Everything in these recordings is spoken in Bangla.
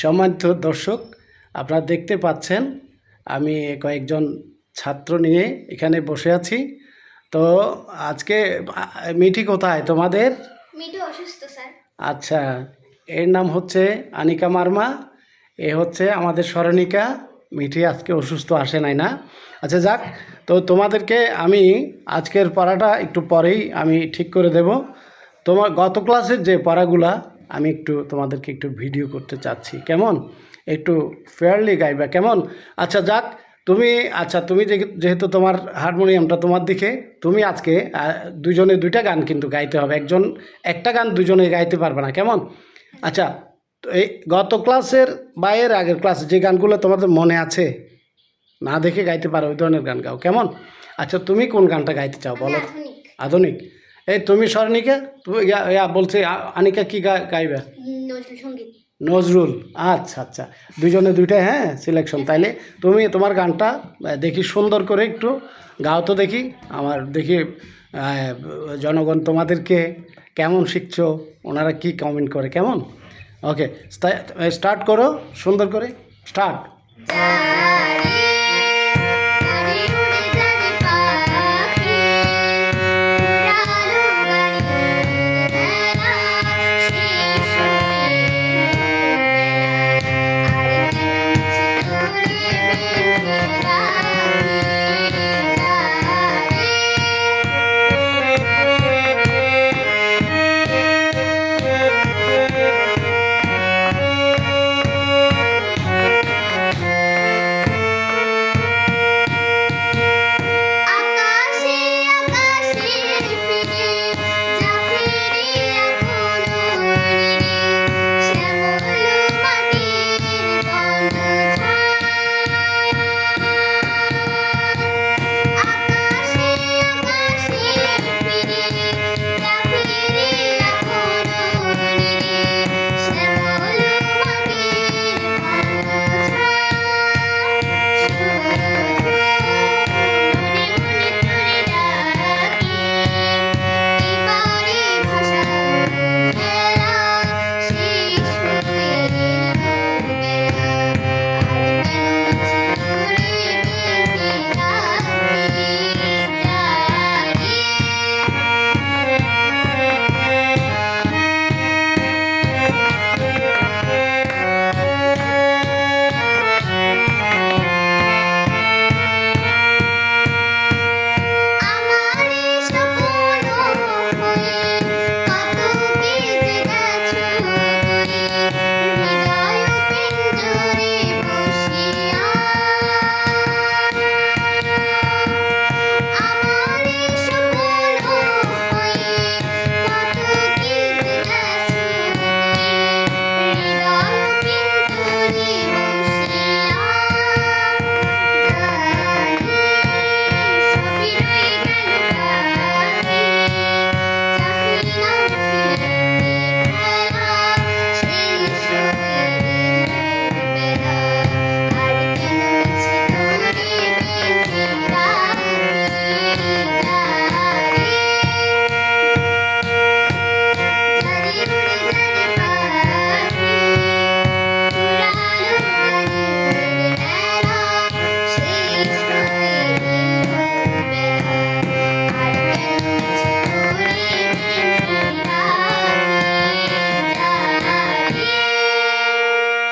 সম্মানিত দর্শক, আপনারা দেখতে পাচ্ছেন আমি কয়েকজন ছাত্র নিয়ে এখানে বসে আছি। তো আজকে মিঠি কোথায় তোমাদের? মিঠু অসুস্থ স্যার। আচ্ছা, এর নাম হচ্ছে আনিকা মার্মা, এ হচ্ছে আমাদের স্মরণিকা। মিঠি আজকে অসুস্থ, আসে নাই না? আচ্ছা যাক, তো তোমাদেরকে আমি আজকের পড়াটা একটু পরেই আমি ঠিক করে দেব। তোমার গত ক্লাসের যে পড়াগুলা আমি একটু তোমাদেরকে একটু ভিডিও করতে চাচ্ছি, কেমন? একটু ফেয়ারলি গাইবা, কেমন? আচ্ছা যাক, তুমি যেহেতু তোমার হারমোনিয়ামটা তোমার দিকে, তুমি আজকে দুজনে দুইটা গান কিন্তু গাইতে হবে। একজন একটা গান দুজনে গাইতে পারবে না, কেমন? আচ্ছা, তো এই গত ক্লাসের বা এর আগের ক্লাসে যে গানগুলো তোমাদের মনে আছে, না দেখে গাইতে পারো ওই ধরনের গান গাও, কেমন? আচ্ছা, তুমি কোন গানটা গাইতে চাও আমি বলো? আধুনিক। আধুনিক। এই তুমি স্বর্ণিকা, তুমি বলছে আনিকা কি গাইবে? নজরুল সঙ্গীত। নজরুল। আচ্ছা আচ্ছা, দুজনে দুইটাই, হ্যাঁ, সিলেকশন। তাইলে তুমি তোমার গানটা দেখি সুন্দর করে একটু গাও তো দেখি, আমার দেখি জনগণ তোমাদেরকে কেমন শিখছো, ওনারা কি কমেন্ট করে, কেমন? ওকে, স্টার্ট করো সুন্দর করে, স্টার্ট।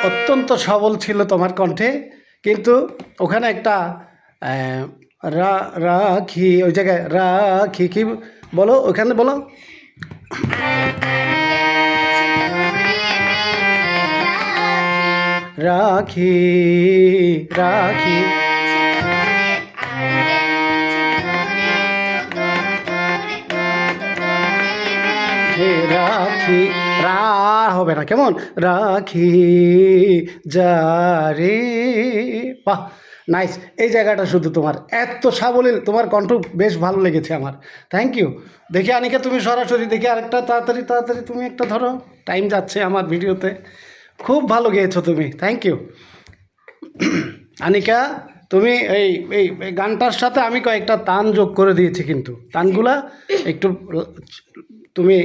অত্যন্ত সবল ছিল তোমার কণ্ঠে, কিন্তু ওখানে একটা রাখি, ওই জায়গায় রাখি কি বলো, ওখানে বলো। রাখি রাখি রাখি, রা হবে না, কেমন? রাখি যারে। বাহ, নাইস। এই জায়গাটা শুধু তোমার এত সাবলীল, তোমার কণ্ঠ বেশ ভালো লেগেছে আমার, থ্যাংক ইউ। দেখি আনিকা, তুমি সরাসরি দেখি আরেকটা, তাড়াতাড়ি তাড়াতাড়ি তুমি একটা ধরো, টাইম যাচ্ছে আমার ভিডিওতে। খুব ভালো গেয়েছো তুমি, থ্যাংক ইউ। আনিকা, তুমি এই এই এই গানটার সাথে আমি কয়েকটা তান যোগ করে দিয়েছি, কিন্তু তানগুলা একটু তুমি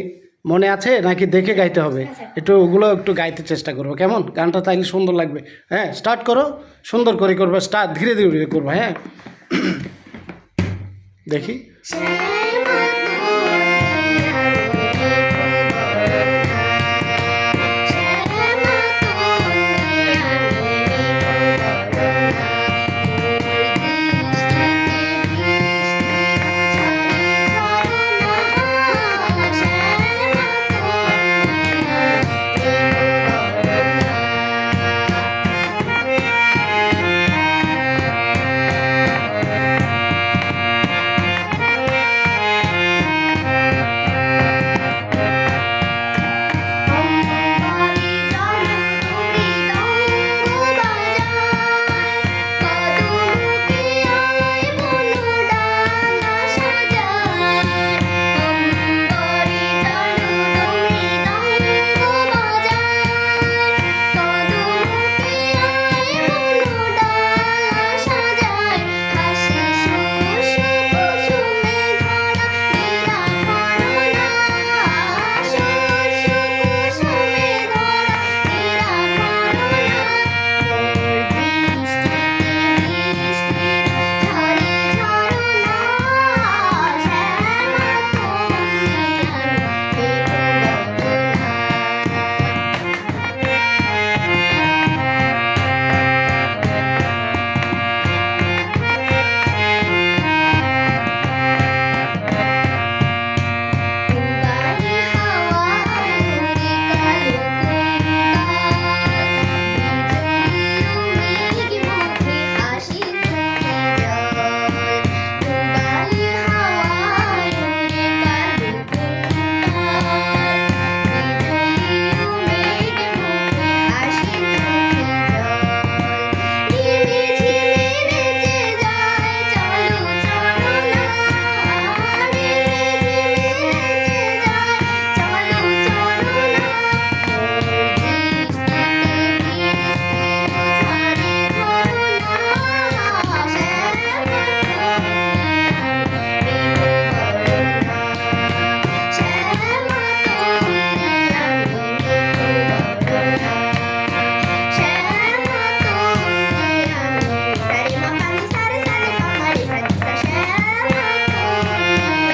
মনে আছে নাকি দেখে গাইতে হবে? হ্যাঁ, স্যার। একটু ওগুলো একটু গাইতে চেষ্টা করবো, কেমন? গানটা তাইলে সুন্দর লাগবে। হ্যাঁ, স্টার্ট করো, সুন্দর করে করবে, স্টার্ট ধীরে ধীরে করবে। হ্যাঁ, দেখি।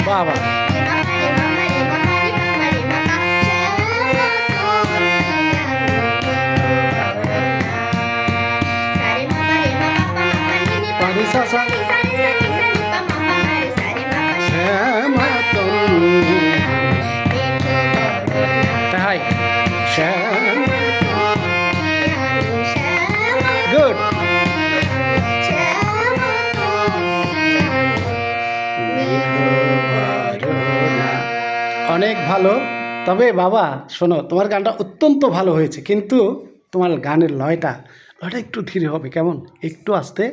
বাবা, পারিসা সা শ্যামা তন্নি, তাই শ্যাম, গুড। অনেক ভালো। তবে বাবা শোনো, তোমার গানটা অত্যন্ত ভালো হয়েছে, কিন্তু তোমার গানের লয়টা একটু ধীরে হবে, কেমন? একটু আস্তে।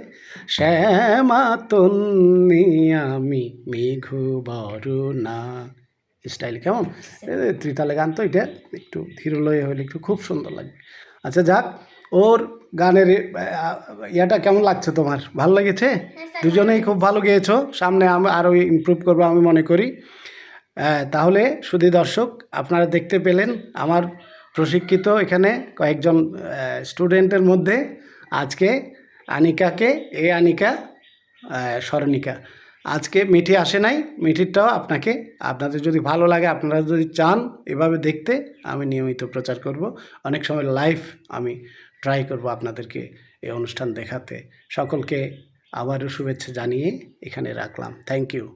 শ্যামা তন্নি আমি মেঘু বরুণা স্টাইল, কেমন? ত্রিতালে গান তো, এটা একটু ধীর লয়ে হলে একটু খুব সুন্দর লাগবে। আচ্ছা যাক, ওর গানের ইয়াটা কেমন লাগছে তোমার? ভালো লেগেছে? স্যার, দুজনেই খুব ভালো গেয়েছো। সামনে আমি আরও ইমপ্রুভ করবো আমি মনে করি। তাহলে শুধু দর্শক, আপনারা দেখতে পেলেন আমার প্রশিক্ষিত এখানে কয়েকজন স্টুডেন্টের মধ্যে আজকে আনিকাকে, আনিকা, স্মরণিকা। আজকে মিঠি আসে নাই, মিঠিরটাও আপনাদের যদি ভালো লাগে, আপনারা যদি চান এভাবে দেখতে, আমি নিয়মিত প্রচার করব। অনেক সময় লাইভ আমি ট্রাই করব আপনাদেরকে এই অনুষ্ঠান দেখাতে। সকলকে আবারও শুভেচ্ছা জানিয়ে এখানে রাখলাম। Thank you.